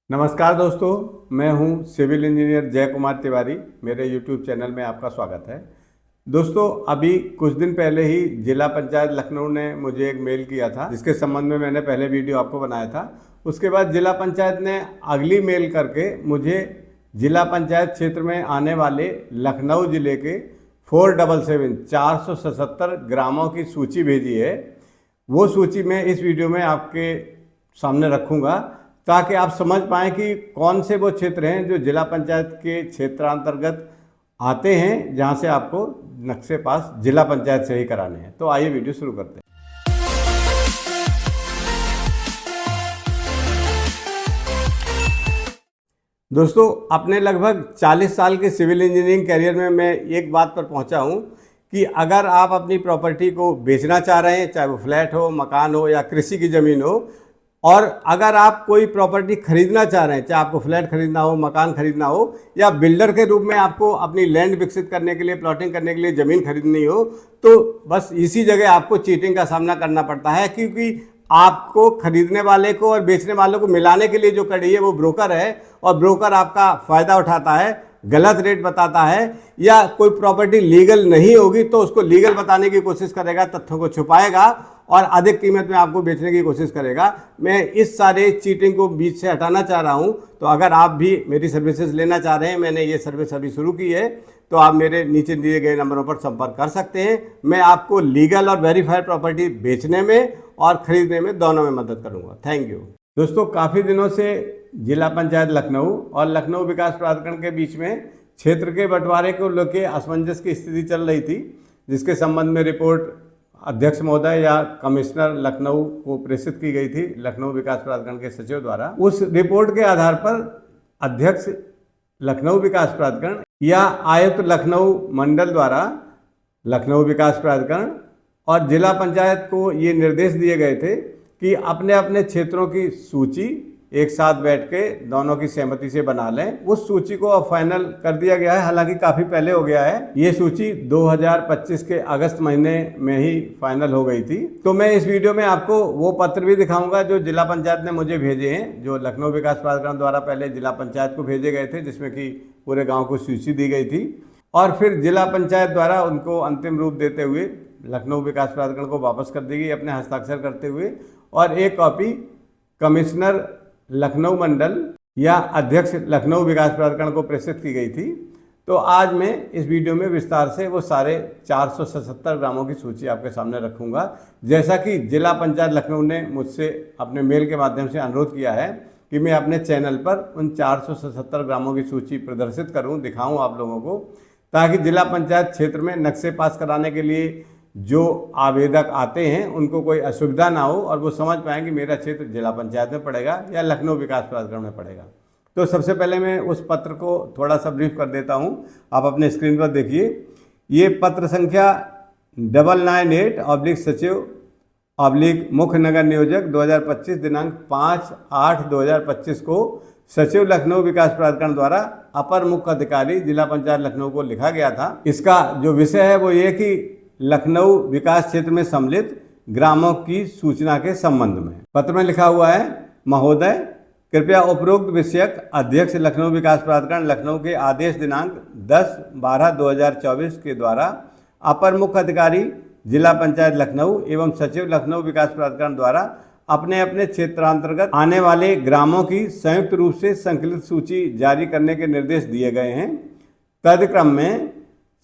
नमस्कार दोस्तों, मैं हूं सिविल इंजीनियर जय कुमार तिवारी। मेरे यूट्यूब चैनल में आपका स्वागत है। दोस्तों, अभी कुछ दिन पहले ही जिला पंचायत लखनऊ ने मुझे एक मेल किया था, जिसके संबंध में मैंने पहले वीडियो आपको बनाया था। उसके बाद जिला पंचायत ने अगली मेल करके मुझे जिला पंचायत क्षेत्र में आने वाले लखनऊ जिले के 477 ग्रामों की सूची भेजी है। वो सूची मैं इस वीडियो में आपके सामने रखूँगा ताकि आप समझ पाएँ कि कौन से वो क्षेत्र हैं जो जिला पंचायत के क्षेत्रांतर्गत आते हैं, जहां से आपको नक्शे पास जिला पंचायत से ही कराने हैं। तो आइए वीडियो शुरू करते हैं। दोस्तों, अपने लगभग 40 साल के सिविल इंजीनियरिंग करियर में मैं एक बात पर पहुंचा हूं कि अगर आप अपनी प्रॉपर्टी को बेचना चाह रहे हैं, चाहे वो फ्लैट हो, मकान हो या कृषि की ज़मीन हो, और अगर आप कोई प्रॉपर्टी खरीदना चाह रहे हैं, चाहे आपको फ्लैट खरीदना हो, मकान खरीदना हो, या बिल्डर के रूप में आपको अपनी लैंड विकसित करने के लिए, प्लॉटिंग करने के लिए ज़मीन खरीदनी हो, तो बस इसी जगह आपको चीटिंग का सामना करना पड़ता है। क्योंकि आपको खरीदने वाले को और बेचने वालों को मिलाने के लिए जो कड़ी है वो ब्रोकर है, और ब्रोकर आपका फ़ायदा उठाता है, गलत रेट बताता है, या कोई प्रॉपर्टी लीगल नहीं होगी तो उसको लीगल बताने की कोशिश करेगा, तथ्यों को छुपाएगा और अधिक कीमत में आपको बेचने की कोशिश करेगा। मैं इस सारे चीटिंग को बीच से हटाना चाह रहा हूं। तो अगर आप भी मेरी सर्विसेज लेना चाह रहे हैं, मैंने ये सर्विस अभी शुरू की है, तो आप मेरे नीचे दिए गए नंबरों पर संपर्क कर सकते हैं। मैं आपको लीगल और वेरीफाइड प्रॉपर्टी बेचने में और खरीदने में, दोनों में मदद करूँगा। Thank you. दोस्तों, काफ़ी दिनों से जिला पंचायत लखनऊ और लखनऊ विकास प्राधिकरण के बीच में क्षेत्र के बंटवारे को लेकर असमंजस की स्थिति चल रही थी, जिसके संबंध में रिपोर्ट अध्यक्ष महोदय या कमिश्नर लखनऊ को प्रेषित की गई थी लखनऊ विकास प्राधिकरण के सचिव द्वारा। उस रिपोर्ट के आधार पर अध्यक्ष लखनऊ विकास प्राधिकरण या आयुक्त लखनऊ मंडल द्वारा लखनऊ विकास प्राधिकरण और जिला पंचायत को ये निर्देश दिए गए थे कि अपने अपने क्षेत्रों की सूची एक साथ बैठ के दोनों की सहमति से बना लें। उस सूची को अब फाइनल कर दिया गया है, हालांकि काफ़ी पहले हो गया है। ये सूची 2025 के अगस्त महीने में ही फाइनल हो गई थी। तो मैं इस वीडियो में आपको वो पत्र भी दिखाऊंगा जो जिला पंचायत ने मुझे भेजे हैं, जो लखनऊ विकास प्राधिकरण द्वारा पहले जिला पंचायत को भेजे गए थे, जिसमें कि पूरे गाँव को सूची दी गई थी, और फिर जिला पंचायत द्वारा उनको अंतिम रूप देते हुए लखनऊ विकास प्राधिकरण को वापस कर दी गई अपने हस्ताक्षर करते हुए, और एक कॉपी कमिश्नर लखनऊ मंडल या अध्यक्ष लखनऊ विकास प्राधिकरण को प्रेषित की गई थी। तो आज मैं इस वीडियो में विस्तार से वो सारे 477 ग्रामों की सूची आपके सामने रखूंगा, जैसा कि जिला पंचायत लखनऊ ने मुझसे अपने मेल के माध्यम से अनुरोध किया है कि मैं अपने चैनल पर उन 477 ग्रामों की सूची प्रदर्शित करूं, दिखाऊं आप लोगों को, ताकि जिला पंचायत क्षेत्र में नक्शे पास कराने के लिए जो आवेदक आते हैं उनको कोई असुविधा ना हो और वो समझ पाएँ कि मेरा क्षेत्र जिला पंचायत में पड़ेगा या लखनऊ विकास प्राधिकरण में पड़ेगा। तो सबसे पहले मैं उस पत्र को थोड़ा सा ब्रीफ कर देता हूँ। आप अपने स्क्रीन पर देखिए, ये पत्र संख्या 998 सचिव मुख्य नगर नियोजक 2025 दिनांक 5/8/2025 को सचिव लखनऊ विकास प्राधिकरण द्वारा अपर मुख्य अधिकारी जिला पंचायत लखनऊ को लिखा गया था। इसका जो विषय है वो ये कि लखनऊ विकास क्षेत्र में सम्मिलित ग्रामों की सूचना के संबंध में। पत्र में लिखा हुआ है, महोदय कृपया उपरोक्त विषयक अध्यक्ष लखनऊ विकास प्राधिकरण लखनऊ के आदेश दिनांक 10/12/2024 के द्वारा अपर मुख्य अधिकारी जिला पंचायत लखनऊ एवं सचिव लखनऊ विकास प्राधिकरण द्वारा अपने अपने क्षेत्रांतर्गत आने वाले ग्रामों की संयुक्त रूप से संकलित सूची जारी करने के निर्देश दिए गए हैं। तदक्रम में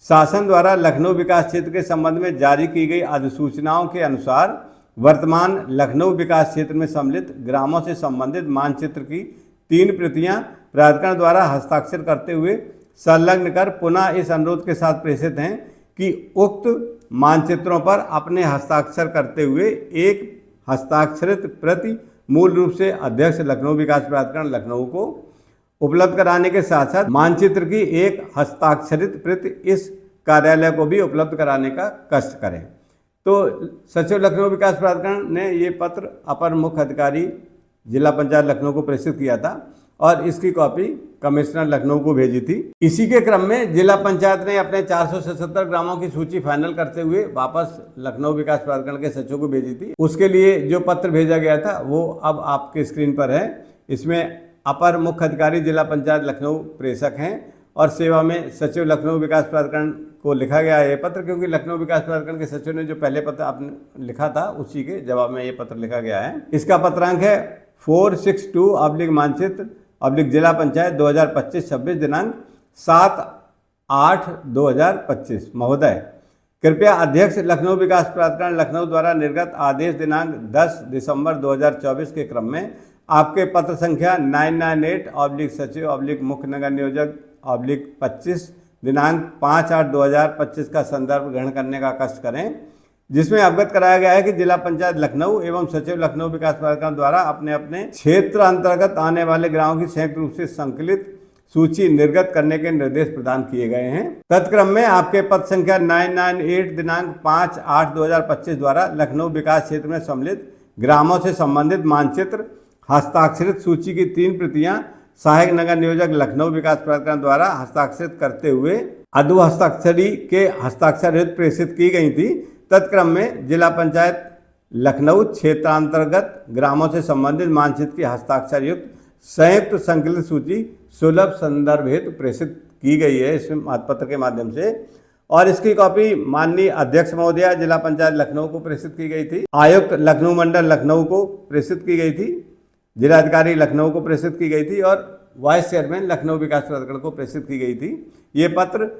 शासन द्वारा लखनऊ विकास क्षेत्र के संबंध में जारी की गई अधिसूचनाओं के अनुसार वर्तमान लखनऊ विकास क्षेत्र में सम्मिलित ग्रामों से संबंधित मानचित्र की 3 प्रतियां प्राधिकरण द्वारा हस्ताक्षर करते हुए संलग्न कर पुनः इस अनुरोध के साथ प्रेषित हैं कि उक्त मानचित्रों पर अपने हस्ताक्षर करते हुए एक हस्ताक्षरित प्रति मूल रूप से अध्यक्ष लखनऊ विकास प्राधिकरण लखनऊ को उपलब्ध कराने के साथ साथ मानचित्र की एक हस्ताक्षरित प्रति इस कार्यालय को भी उपलब्ध कराने का कष्ट करें। तो सचिव लखनऊ विकास प्राधिकरण ने ये पत्र अपर मुख्य अधिकारी जिला पंचायत लखनऊ को प्रेषित किया था और इसकी कॉपी कमिश्नर लखनऊ को भेजी थी। इसी के क्रम में जिला पंचायत ने अपने 477 ग्रामों की सूची फाइनल करते हुए वापस लखनऊ विकास प्राधिकरण के सचिव को भेजी थी। उसके लिए जो पत्र भेजा गया था वो अब आपके स्क्रीन पर है। इसमें अपर मुख्य अधिकारी जिला पंचायत लखनऊ प्रेषक हैं और सेवा में सचिव लखनऊ विकास प्राधिकरण को लिखा गया है ये पत्र, क्योंकि लखनऊ विकास प्राधिकरण के सचिव ने जो पहले पत्र आपने लिखा था उसी के जवाब में ये पत्र लिखा गया है। इसका पत्रांक है 462/मानचित्र जिला पंचायत 2025-26 दिनांक 7/8/2025। महोदय, कृपया अध्यक्ष लखनऊ विकास प्राधिकरण लखनऊ द्वारा निर्गत आदेश दिनांक 10 दिसंबर 2024 के क्रम में आपके पत्र संख्या 998/सचिव/मुख्य नगर नियोजक/25 दिनांक 5/8/2025 का संदर्भ ग्रहण करने का कष्ट करें, जिसमें अवगत कराया गया है कि जिला पंचायत लखनऊ एवं सचिव लखनऊ विकास प्राधिकरण द्वारा अपने अपने क्षेत्र अंतर्गत आने वाले ग्रामों की संयुक्त रूप से संकलित सूची निर्गत करने के निर्देश प्रदान किए गए हैं। तत्क्रम में आपके पत्र संख्या 998 दिनांक 5/8/2025 द्वारा लखनऊ विकास क्षेत्र में सम्मिलित ग्रामों से संबंधित मानचित्र हस्ताक्षरित सूची की 3 प्रतियां सहायक नगर नियोजक लखनऊ विकास प्राधिकरण द्वारा हस्ताक्षरित करते हुए अधो हस्ताक्षरी के हस्ताक्षर हेतु प्रेषित की गई थी। तत्क्रम में जिला पंचायत लखनऊ क्षेत्रांतर्गत ग्रामों से संबंधित मानचित्र की हस्ताक्षर युक्त संयुक्त संकलित सूची सुलभ संदर्भ हेतु प्रेषित की गई है इस पत्र के माध्यम से, और इसकी कॉपी माननीय अध्यक्ष महोदया जिला पंचायत लखनऊ को प्रेषित की गई थी, आयुक्त लखनऊ मंडल लखनऊ को प्रेषित की गई थी, जिलाधिकारी लखनऊ को प्रेषित की गई थी और वाइस चेयरमैन लखनऊ विकास प्राधिकरण को प्रेषित की गई थी। ये पत्र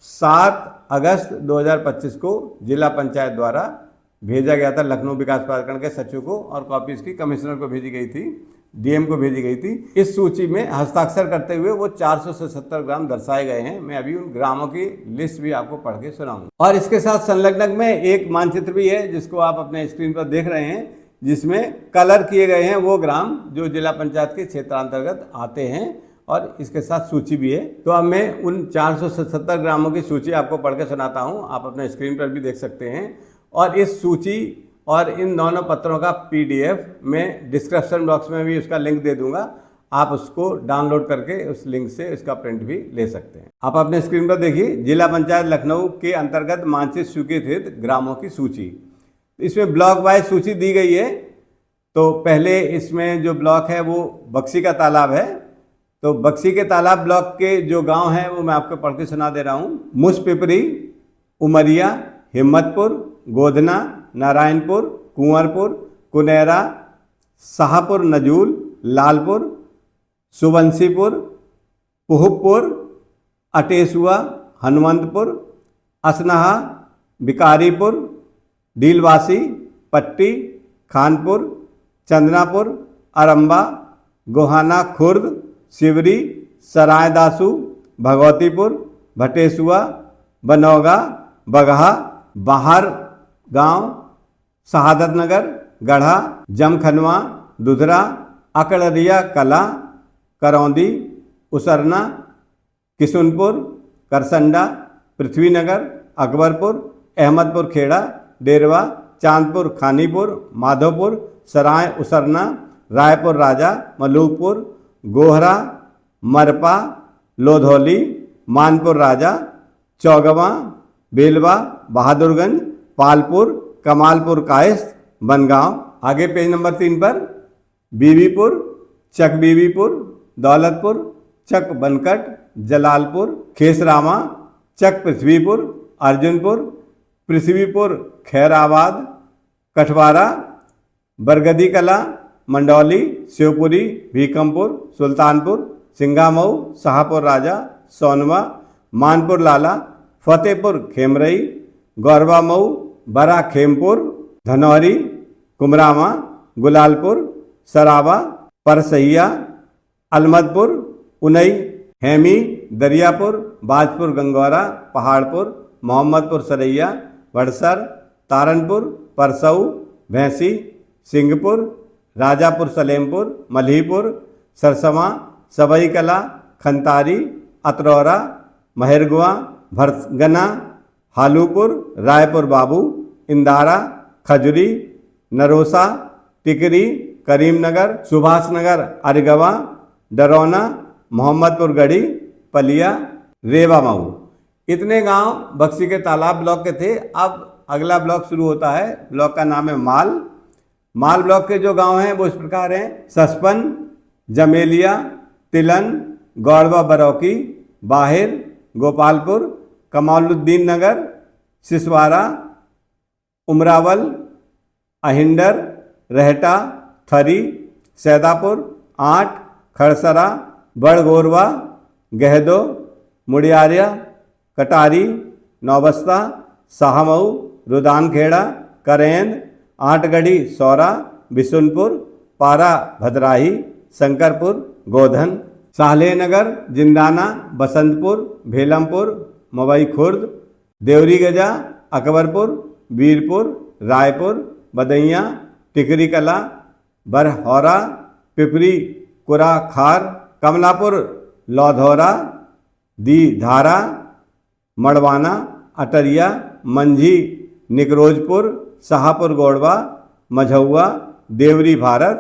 7 अगस्त 2025 को जिला पंचायत द्वारा भेजा गया था लखनऊ विकास प्राधिकरण के सचिव को, और कॉपी इसकी कमिश्नर को भेजी गई थी, डीएम को भेजी गई थी। इस सूची में हस्ताक्षर करते हुए वो 470 ग्राम दर्शाए गए हैं। मैं अभी उन ग्रामों की लिस्ट भी आपको पढ़ के सुनाऊंगा। और इसके साथ संलग्न में एक मानचित्र भी है जिसको आप अपने स्क्रीन पर देख रहे हैं, जिसमें कलर किए गए हैं वो ग्राम जो जिला पंचायत के क्षेत्रांतर्गत आते हैं, और इसके साथ सूची भी है। तो अब मैं उन 470 ग्रामों की सूची आपको पढ़ के सुनाता हूँ, आप अपने स्क्रीन पर भी देख सकते हैं। और इस सूची और इन दोनों पत्रों का PDF मैं डिस्क्रिप्शन बॉक्स में भी उसका लिंक दे दूंगा, आप उसको डाउनलोड करके उस लिंक से इसका प्रिंट भी ले सकते हैं। आप अपने स्क्रीन पर देखिए, जिला पंचायत लखनऊ के अंतर्गत मानचित्र स्वीकृत ग्रामों की सूची। इसमें ब्लॉक वाइज सूची दी गई है। तो पहले इसमें जो ब्लॉक है वो बक्सी का तालाब है। तो बक्सी के तालाब ब्लॉक के जो गांव हैं वो मैं आपको पढ़ के सुना दे रहा हूँ। मुसपिपरी, उमरिया, हिम्मतपुर, गोधना, नारायणपुर, कुंवरपुर, कुनेरा, शाहपुर नजूल, लालपुर, सुबंसीपुर, पुहपुर, अटेसुआ, हनुमंतपुर, असनहा, बिकारीपुर, डीलवासी, पट्टी, खानपुर, चंदनापुर, अरंबा, गोहाना खुर्द, शिवरी, सरायदासू, भगवतीपुर, भटेसुआ, बनौगा, बगहा, बाहर गांव, शहादत नगर, गढ़ा, जमखनवा, दुधरा, अकड़रिया कला, करौंदी, उसरना, किशुनपुर, करसंडा, पृथ्वीनगर, अकबरपुर, अहमदपुर खेड़ा, डेरवा, चांदपुर, खानीपुर, माधोपुर, सराय उसरना, रायपुर राजा, मलूकपुर, गोहरा, मरपा, लोधौली, मानपुर राजा, चौगवा, बेलवा, बहादुरगंज, पालपुर, कमालपुर कायस्थ, बनगांव। आगे पेज नंबर 3 पर बीबीपुर, चक बीबीपुर, दौलतपुर, चक बनकट, जलालपुर, खेसरामा, चक पृथ्वीपुर, अर्जुनपुर, पृथ्वीपुर खैराबाद, कठवारा, बरगदी कला, मंडौली, शिवपुरी, भीकमपुर, सुल्तानपुर, सिंघामऊ, शाहपुर राजा, सोनवा, मानपुर लाला, फतेहपुर खेमरई, गौरवा मऊ, बरा खेमपुर, धनौरी, कुमरामा, गुलालपुर, सराबा, परसैया, अलमदपुर, उनई, हेमी, दरियापुर, बाजपुर गंगौरा, पहाड़पुर, मोहम्मदपुर सरैया, वड़सर, तारनपुर, परसऊ, भैंसी, सिंहपुर, राजापुर सलेमपुर, मल्हीपुर, सरसवा, सबई कला, खंतारी, अतरौरा, महरगुआ, भरगना, हालूपुर, रायपुर बाबू, इंदारा, खजुरी, नरोसा, टिकरी, करीमनगर, सुभाषनगर, अरगवा, डरौना, मोहम्मदपुर गढ़ी, पलिया, रेवा मऊ। इतने गांव बक्सी के तालाब ब्लॉक के थे। अब अगला ब्लॉक शुरू होता है। ब्लॉक का नाम है माल। माल ब्लॉक के जो गांव हैं वो इस प्रकार हैं: ससपन, जमेलिया, तिलन, गौड़वा बरौकी, बाहिर, गोपालपुर, कमालुद्दीन नगर, सिसवारा, उमरावल, अहिंडर, रहटा, थरी, सैदापुर, आठ, खड़सरा, बड़गोरवा, गहदो, मुड़ियारिया, कटारी, नौबस्ता, शाहमऊ, रुदानखेड़ा, करेंद, आठगढ़ी, सौरा, बिशुनपुर, पारा, भद्राही, शंकरपुर, गोधन, सालेहनगर, जिंदाना, बसंतपुर, भेलमपुर, मवई खुर्द, देवरी गजा, अकबरपुर, वीरपुर, रायपुर, बदैया, टिकरी कला, बरहौरा, पिपरी, कुरा खार, कमलापुर, लौधौरा, दी धारा, मड़वाना, अटरिया, मंझी, निकरोजपुर, शाहपुर गौड़वा, मझौआ, देवरी भारत,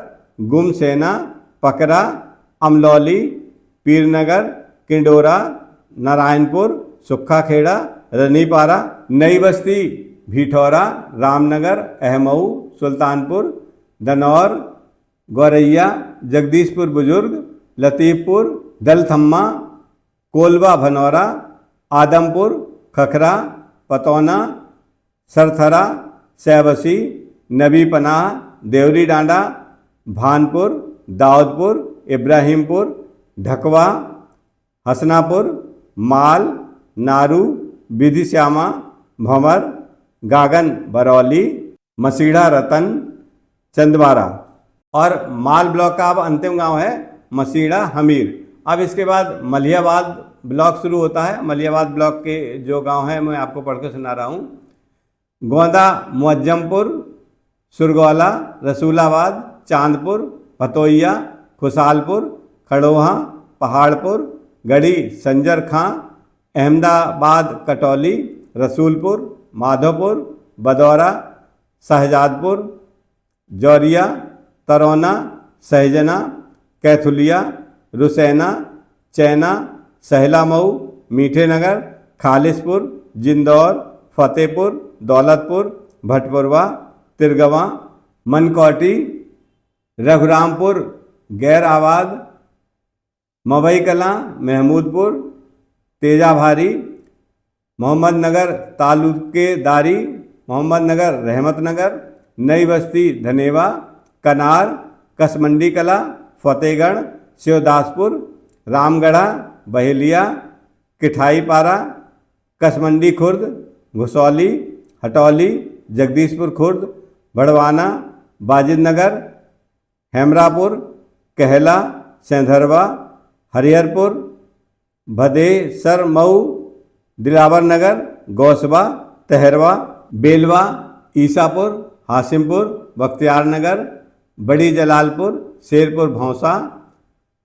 गुमसेना, पकरा, अमलौली, पीरनगर, किंडोरा, नारायणपुर, सुक्खाखेड़ा, रनीपारा, नई बस्ती, भीठौरा, रामनगर, अहमऊ, सुल्तानपुर, दनौर, गौरैया, जगदीशपुर बुजुर्ग, लतीफपुर, दलथम्मा, कोलवा भनौरा, आदमपुर, खखरा, पतौना, सरथरा, सैबसी, नबी पनाह, देवरी डांडा, भानपुर, दाऊदपुर, इब्राहिमपुर, ढकवा, हसनापुर, माल, नारू, विधिश्यामा, भंवर, गागन, बरौली, मसीढ़ा, रतन, चंदवारा। और माल ब्लॉक का अब अंतिम गांव है मसीढ़ा हमीर। अब इसके बाद मलियाबाद ब्लॉक शुरू होता है। मलियाबाद ब्लॉक के जो गांव हैं मैं आपको पढ़ के सुना रहा हूँ। गोंदा, मुअज्जमपुर, सुरगौला, रसूलाबाद, चांदपुर, भतोइया, खुशालपुर, खड़ोहा, पहाड़पुर, गढ़ी, संजर खां, अहमदाबाद, कटौली, रसूलपुर, माधोपुर, बदौरा, शहजादपुर, जौरिया, तरौना, सहजना, कैथुलिया, रुसैना, चैना, सहलामऊ, मीठे नगर, खालिसपुर, जिंदौर, फतेहपुर, दौलतपुर, भटपुरवा, तिरगवा, मनकोटी, रघुरामपुर, गैर आबाद, मवई कलां, महमूदपुर, तेजाभारी, मोहम्मद नगर, तालुकेदारी, मोहम्मद नगर, रहमत नगर, नई बस्ती, धनेवा, कनार, कसमंडी कला, फतेहगढ़, शिवदासपुर, रामगढ़ा, बहेलिया, किठाईपारा, कसमंडी खुर्द, घुसौली, हटौली, जगदीशपुर खुर्द, बड़वाना, बाजिद नगर, हेमरापुर, कहला, सेंधरवा, हरिहरपुर, भदेसर मऊ, दिलावर नगर, गौसबा, तहरवा, बेलवा, ईसापुर, हासिमपुर, बख्तियार नगर, बड़ी जलालपुर, शेरपुर भौंसा,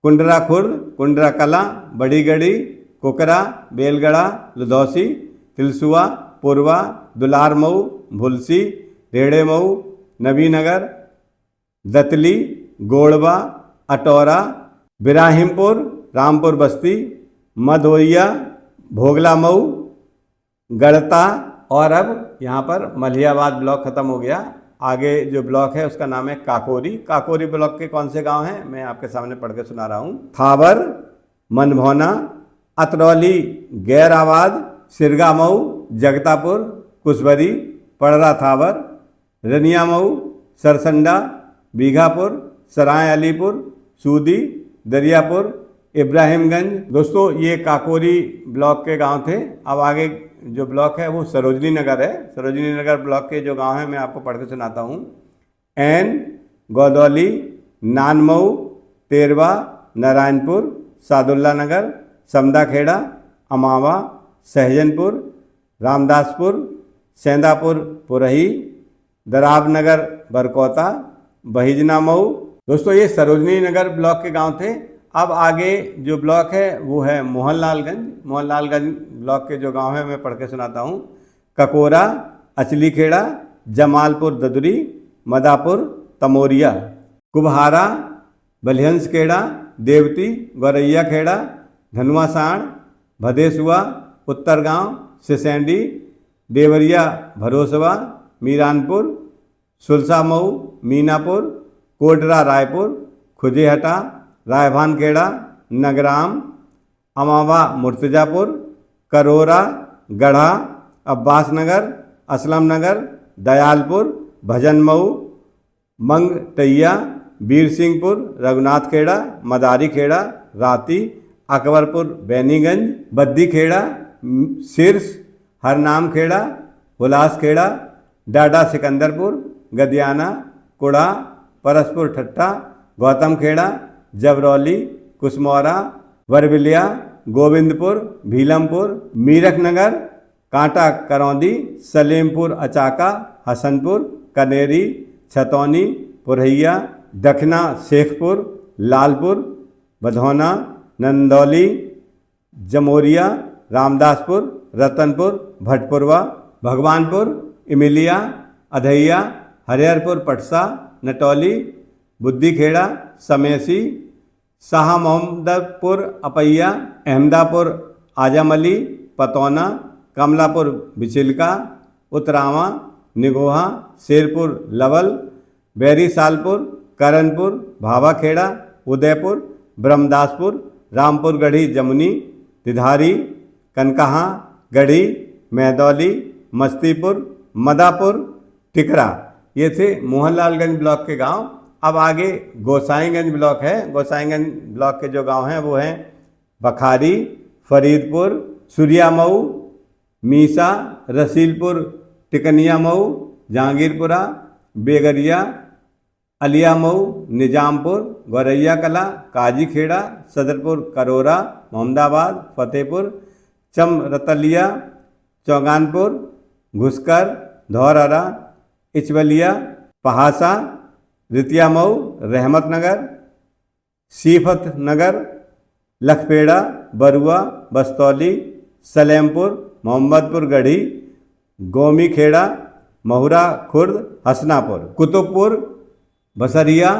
कुंडरा खुर्द, कुंडरा कला, बड़ी गढ़ी, कुकरा, बेलगड़ा, लुधौसी, तिलसुआ, पुरवा, दुलार मऊ, भुलसी, रेड़े मऊ, नबीनगर, दतली, गोड़वा, अटौरा, बिराहिमपुर, रामपुर बस्ती, मधोइया, भोगला मऊ, गढ़ता। और अब यहाँ पर मलियाबाद ब्लॉक ख़त्म हो गया। आगे जो ब्लॉक है उसका नाम है काकोरी। काकोरी ब्लॉक के कौन से गांव हैं मैं आपके सामने पढ़ के सुना रहा हूँ। थावर, मनभौना, अतरौली, गैर आबाद, सिरगा मऊ, जगतापुर, कुशबरी, पड़रा थावर, रनिया मऊ, सरसंडा, बीघापुर, सराय अलीपुर, सूदी, दरियापुर, इब्राहिमगंज। दोस्तों ये काकोरी ब्लॉक के गांव थे। अब आगे जो ब्लॉक है वो सरोजनी नगर है। सरोजनी नगर ब्लॉक के जो गांव हैं मैं आपको पढ़ के सुनाता हूँ। एन, गौदौली, नानमऊ, तेरवा, नारायणपुर, सादुल्ला नगर, समदाखेड़ा, अमावा, सहजनपुर, रामदासपुर, सेंदापुर पुरही, दराब नगर, बरकौता, बहिजना मऊ। दोस्तों ये सरोजनी नगर ब्लॉक के गांव थे। अब आगे जो ब्लॉक है वो है मोहनलालगंज। मोहनलालगंज ब्लॉक के जो गांव है मैं पढ़ के सुनाता हूँ। ककोरा, अचलीखेड़ा, जमालपुर ददुरी, मदापुर, तमोरिया, कुबहारा, बलिहंसखेड़ा, देवती, गौरैया खेड़ा, धनुआसाण, भदेसुआ, उत्तर गांव, सिसैंडी, देवरिया, भरोसवा, मीरानपुर, सुलसा मऊ, मीनापुर, कोटरा रायपुर, खुजेहटा, रायभानखेड़ा, नगराम, अमावा मुर्तजापुर, करोरा, गढ़ा, अब्बास नगर, असलम नगर, दयालपुर, भजनमऊ, मंगटैया, वीर सिंहपुर, रघुनाथ खेड़ा, मदारी खेड़ा, राती, अकबरपुर, बैनीगंज, बद्दी खेड़ा, सिरस, हरनाम खेड़ा, हुलास खेड़ा, डाडा सिकंदरपुर, गदियाना, कुड़ा, परसपुर ठट्टा, गौतम खेड़ा, जबरौली, कुसमौरा, वरबिलिया, गोविंदपुर, भीलमपुर, मीरठ नगर, कांटा करौंदी, सलेमपुर अचाका, हसनपुर, कनेरी, छतौनी, पुरहिया, दखना शेखपुर, लालपुर, बधौना, नंदौली, जमोरिया, रामदासपुर, रतनपुर, भटपुरवा, भगवानपुर, इमिलिया, अधैया, हरिहरपुर पटसा, नटौली, बुद्धिखेड़ा, समेसी, शाह मोहम्मदपुर अपैया, अहमदापुर आजम अली, पतौना, कमलापुर बिचिलका, उतरावा, निगोहा, शेरपुर लवल, बैरी सालपुर, करनपुर, भावाखेड़ा, उदयपुर, ब्रह्मदासपुर, रामपुर गढ़ी जमुनी, तिधारी, कनकहा, गढ़ी, मैदौली, मस्तीपुर, मदापुर, टिकरा। ये थे मोहनलालगंज ब्लॉक के गांव। अब आगे गोसाईगंज ब्लॉक है। गोसाईगंज ब्लॉक के जो गांव हैं वो हैं बखारी, फरीदपुर, सूर्यामऊ, मीसा, रसीलपुर, टिकनिया मऊ, जहांगीरपुरा, बेगरिया, अलियामऊ, निजामपुर, गौरैया कला, काजी खेड़ा, सदरपुर, करोरा, मोहम्मदाबाद, फतेहपुर, चमरतलिया, चौगानपुर, घुसकर, धौरहरा, इचवलिया, पहासा, रितियामऊ, रहमत नगर, सीफत नगर, लखपेड़ा, बरुआ, बस्तौली, सलेमपुर, मोहम्मदपुर गढ़ी, गोमी खेड़ा, महुरा खुर्द, हसनापुर, कुतुबपुर, बसरिया,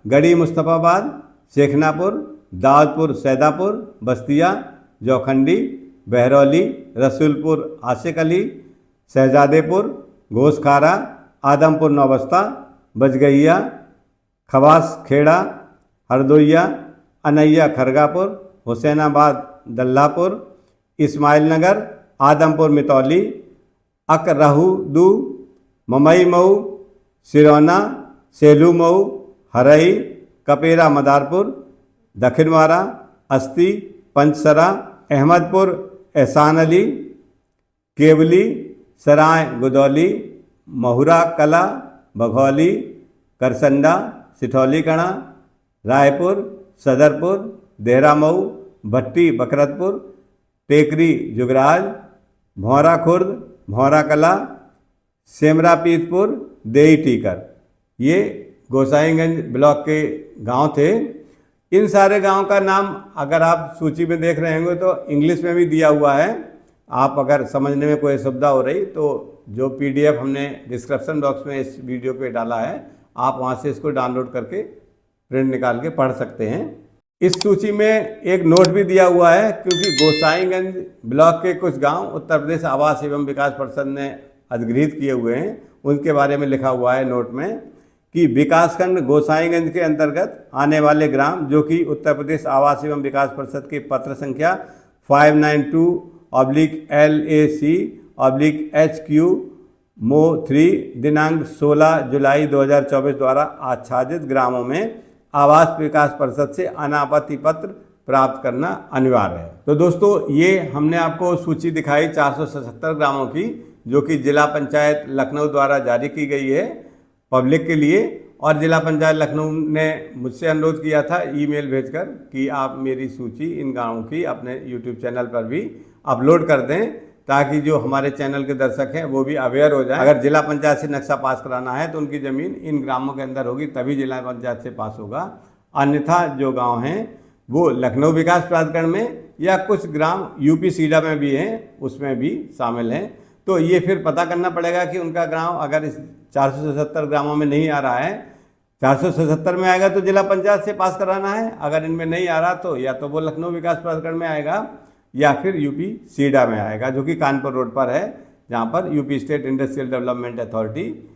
गढ़ी मुस्तफ़ाबाद, शेखनापुर, दाऊदपुर, सैदापुर, बस्तिया, जौखंडी, बहरौली, रसूलपुर, आशिक अली, शहजादेपुर, घोसखारा, आदमपुर नौबस्ता, बजगैया, खवास खेड़ा, हरदोइया, अनैया खरगापुर, हुसैनाबाद दल्लापुर, इस्माइल नगर, आदमपुर मितौली, अकरहूदू, ममई मऊ, सिरौना, सेलू मऊ, हरई, कपेरा मदारपुर, दखिनवारा, अस्ती, पंचसरा, अहमदपुर, एहसान अली, केवली, सराय गुदौली, महुरा कला, बघौली, करसंडा, सिठौली कणा, रायपुर, सदरपुर, देहरा मऊ, भट्टी बकरतपुर, टेकरी जुगराज, भौरा खुर्द, भौरा कला, सेमरा पीतपुर, देई टीकर। ये गोसाईगंज ब्लॉक के गांव थे। इन सारे गांव का नाम अगर आप सूची में देख रहे होंगे तो इंग्लिश में भी दिया हुआ है। आप अगर समझने में कोई असुविधा हो रही तो जो PDF हमने डिस्क्रिप्शन बॉक्स में इस वीडियो पे डाला है, आप वहाँ से इसको डाउनलोड करके प्रिंट निकाल के पढ़ सकते हैं। इस सूची में एक नोट भी दिया हुआ है, क्योंकि गोसाईगंज ब्लॉक के कुछ गांव उत्तर प्रदेश आवास एवं विकास परिषद ने अधिगृहित किए हुए हैं। उनके बारे में लिखा हुआ है नोट में कि विकासखंड गोसाईगंज के अंतर्गत आने वाले ग्राम जो कि उत्तर प्रदेश आवास एवं विकास परिषद के पत्र संख्या 592/LAC/HQ मो 3 दिनांक 16 जुलाई 2024 द्वारा आच्छादित ग्रामों में आवास विकास परिषद से अनापत्ति पत्र प्राप्त करना अनिवार्य है। तो दोस्तों, ये हमने आपको सूची दिखाई 477 ग्रामों की, जो कि जिला पंचायत लखनऊ द्वारा जारी की गई है पब्लिक के लिए। और जिला पंचायत लखनऊ ने मुझसे अनुरोध किया था ईमेल भेजकर कि आप मेरी सूची इन गांवों की अपने यूट्यूब चैनल पर भी अपलोड कर दें, ताकि जो हमारे चैनल के दर्शक हैं वो भी अवेयर हो जाए। अगर जिला पंचायत से नक्शा पास कराना है तो उनकी ज़मीन इन ग्रामों के अंदर होगी, तभी जिला पंचायत से पास होगा। अन्यथा जो गांव हैं वो लखनऊ विकास प्राधिकरण में या कुछ ग्राम यूपी सीडा में भी हैं, उसमें भी शामिल हैं। तो ये फिर पता करना पड़ेगा कि उनका गांव अगर इस 477 ग्रामों में नहीं आ रहा है, 477 में आएगा तो जिला पंचायत से पास कराना है। अगर इनमें नहीं आ रहा तो या तो वो लखनऊ विकास प्राधिकरण में आएगा या फिर यूपी सीडा में आएगा, जो कि कानपुर रोड पर है, जहाँ पर UP state industrial development authority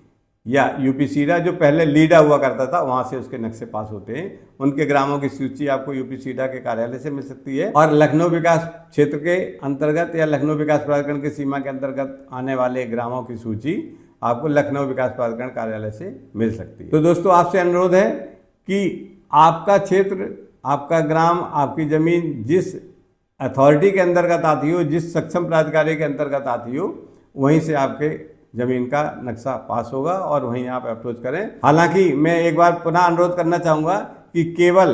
या यूपी सीडा जो पहले लीडा हुआ करता था वहाँ से उसके नक्शे पास होते हैं। उनके ग्रामों की सूची आपको यूपी सीडा के कार्यालय से मिल सकती है। और लखनऊ विकास क्षेत्र के अंतर्गत या लखनऊ विकास प्राधिकरण की सीमा के अंतर्गत आने वाले ग्रामों की सूची आपको लखनऊ विकास प्राधिकरण कार्यालय से मिल सकती है। तो दोस्तों आपसे अनुरोध है कि आपका क्षेत्र, आपका ग्राम, आपकी ज़मीन जिस अथॉरिटी के अंतर्गत आती हो, जिस सक्षम प्राधिकारी के अंतर्गत आती हो, वहीं से आपके ज़मीन का नक्शा पास होगा और वहीं आप अप्रोच करें। हालांकि मैं एक बार पुनः अनुरोध करना चाहूँगा कि केवल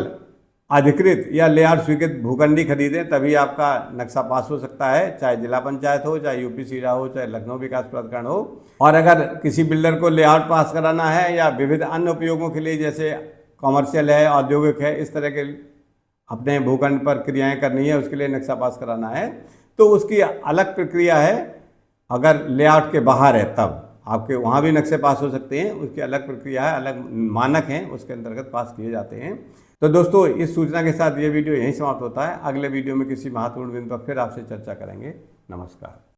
अधिकृत या लेआउट स्वीकृत भूखंडी खरीदें, तभी आपका नक्शा पास हो सकता है, चाहे जिला पंचायत हो, चाहे यूपी सीडा हो, चाहे लखनऊ विकास प्राधिकरण हो। और अगर किसी बिल्डर को लेआउट पास कराना है या विविध अन्य उपयोगों के लिए, जैसे कॉमर्शियल है, औद्योगिक है, इस तरह के अपने भूखंड पर क्रियाएं करनी है, उसके लिए नक्शा पास कराना है, तो उसकी अलग प्रक्रिया है। अगर लेआउट के बाहर है तब आपके वहाँ भी नक्शे पास हो सकते हैं, उसकी अलग प्रक्रिया है, अलग मानक हैं, उसके अंतर्गत पास किए जाते हैं। तो दोस्तों इस सूचना के साथ ये वीडियो यहीं समाप्त होता है। अगले वीडियो में किसी महत्वपूर्ण बिंदु पर फिर आपसे चर्चा करेंगे। नमस्कार।